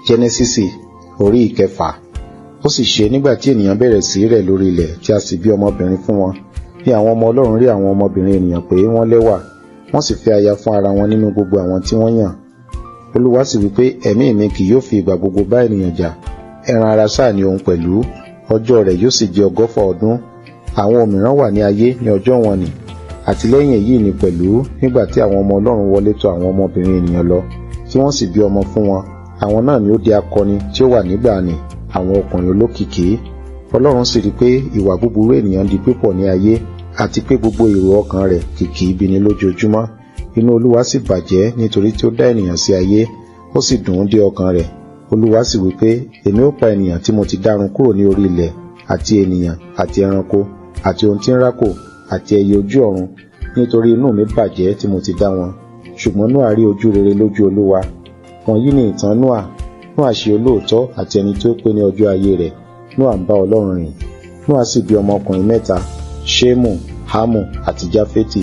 Jẹ́nẹ́sísì orí ìkẹfà. Ó sì ṣe nígbà tí ènìyàn bẹ̀rẹ̀ sí rẹ̀ lórí ilẹ̀ tí a sì bí ọmọbìnrin fún wọn, bí àwọn ọmọ Ọlọ́run rí àwọn ọmọbìnrin ènìyàn pé wọ́n lẹ́wà, wọ́n sì fẹ́ aya fún ara wọn nínú gbogbo àwọn tí wọ́n yàn. Olúwa sì wí pé ẹ̀mí mi kì yóò fi ìgbà gbogbo bá ènìyàn jà, ẹran ara sáà ni òun pẹ̀lú, ọjọ́ rẹ̀ yóò sì jẹ́ 100 ọdún. Àwọn òmíràn wà ní ayé ní ọjọ́ wọn nì. Àti lẹ́yìn èyí ni pẹ̀lú, nígbà tí àwọn ọmọ Ọlọ́run wọlé tọ̀ àwọn ọmọbìnrin ènìyàn lọ, tí wọ́n sì bí ọmọ fún wọn, àwọn náà ni ó di akọni tí ó wà nígbà nì, àwọn ọkùnrin olókìkí. Ọlọ́run sì rí pé ìwà búburú ènìyàn di pípọ̀ ní ayé, àti pé gbogbo èrò ọkàn rẹ̀ kìkì ibi ni lójoojúmọ́. Inú Olúwa sì bàjẹ́ nítorí tí ó dá ènìyàn sí ayé, ó sì dùn ún dé ọkàn rẹ̀. Olúwa sì wí pé èmi ó pa ènìyàn tí mo ti dárun kúrò ní orí ilẹ̀, àti ènìyàn, àti ẹranko, àti ohun tí ń rákò, àti ẹyẹ ojú ọ̀run, nítorí inú mi bàjẹ́ tí mo ti dá wọn. Ṣùgbọ́n Nóà rí ojú rere lójú Olúwa. Wọ̀nyí ni ìtàn Nóà. Nóà ṣe olóòótọ́ àti ẹni tí ó pé ní ọjọ́ ayé rẹ̀. Nóà ń bá Ọlọ́run rìn. Nóà sì bí ọmọkùnrin 3, Ṣémù, Hámù àti Jáfétì.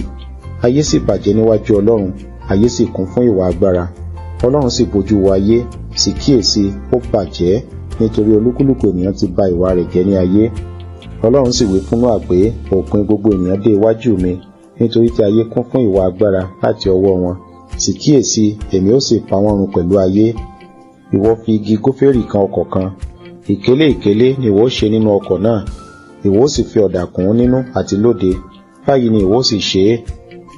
Ayé sì bàjẹ́ níwájú Ọlọ́run, ayé sì kún fún ìwà agbára. Ọlọ́run sì bójú wo ayé, sì kíyèsí ó bàjẹ́, nítorí olúkúlùkù ènìyàn ti ba ìwà rẹ̀ jẹ́ ní ayé. Ọlọ́run sì wí fún Nóà pé òpin gbogbo ènìyàn dé iwájú mi, nítorí tí ayé kún fún ìwà agbára láti ọwọ́ wọn. Sì kíyèsí, èmi ó sì pa wọ́n run pẹ̀lú ayé. Ìwọ fi igi góférì kan ọkọ̀ kan. Ìkélé ni ìwọ ṣe nínú ọkọ̀ náà. Ìwọ sì fi ọ̀dà kùn ún nínú àti lóde. Báyìí ni ìwọ sì ṣe é.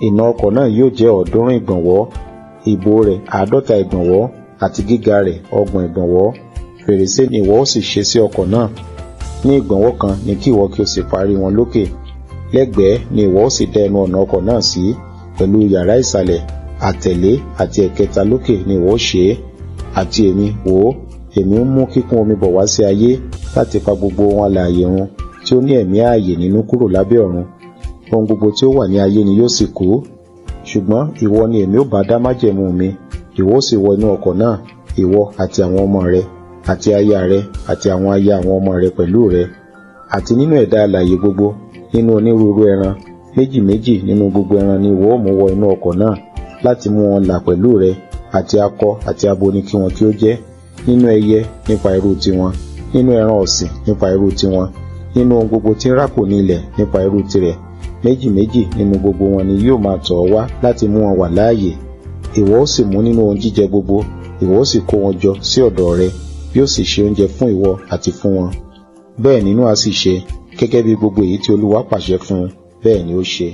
Ìnà ọkọ̀ náà yóò jẹ́ 300 ìgbọ̀nwọ́, ìbò rẹ̀ 50 ìgbọ̀nwọ́, àti gíga rẹ̀ 30 ìgbọ̀nwọ́. Fèrèsé ni ìwọ sì ṣe sí ọkọ̀ náà. Ní ìgbọ̀nwọ́ kan ni kí ìwọ kí o sì parí wọn lókè. Lẹ́gbẹ̀ẹ́ ni ìwọ sì dá ẹnu ọ̀nà ọkọ̀ náà sí, pẹ̀lú yàrá ìsàlẹ̀, àtẹ̀lé àti ẹ̀kẹta lókè ni ìwọ ṣe é. Àti èmi, wò ó, èmi ń mú kíkún omi bọ̀ wá sí ayé, láti pa gbogbo ohun alààyè run tí ó ní ẹ̀mí ààyè nínú kúrò lábẹ́ ọ̀run. Ohun gbogbo tí ó wà ní ayé ni yóò sì kú. Ṣùgbọ́n ìwọ ni èmi ó bá dá májẹ̀mú mi. Ìwọ ó sì wọ inú ọkọ̀ náà, ìwọ àti àwọn ọmọ rẹ, àti aya rẹ, àti àwọn aya àwọn ọmọ rẹ pẹ̀lú rẹ. Àti nínú ẹ̀dá alààyè gbogbo, nínú onírúurú ẹran, 2 nínú gbogbo ẹran ni ìwọ ó mú wọ inú ọkọ̀ náà, láti mú wọn là pẹ̀lú rẹ, àti akọ àti abo ni kí wọn kí ó jẹ́. Nínú ẹyẹ nípa irú tiwọn, nínú ẹran ọ̀sìn nípa irú tiwọn, nínú ohun gbogbo tí ń rákò ní ilẹ̀ nípa irú tirẹ̀. 2 nínú gbogbo wọn ni yóò máa tọ̀ ọ́ wá láti mú wọn wà láàyè. Ìwọ ó sì mú nínú ohun jíjẹ gbogbo, ìwọ ó sì kó wọn jọ sí ọ̀dọ̀ rẹ, yóò sì ṣe oúnjẹ fún ìwọ àti fún wọn. Bẹ́ẹ̀ ni Nóà sì ṣe, gẹ́gẹ́ bí gbogbo èyí tí Olúwa pàṣẹ fún un, bẹ́ẹ̀ ni ó ṣe.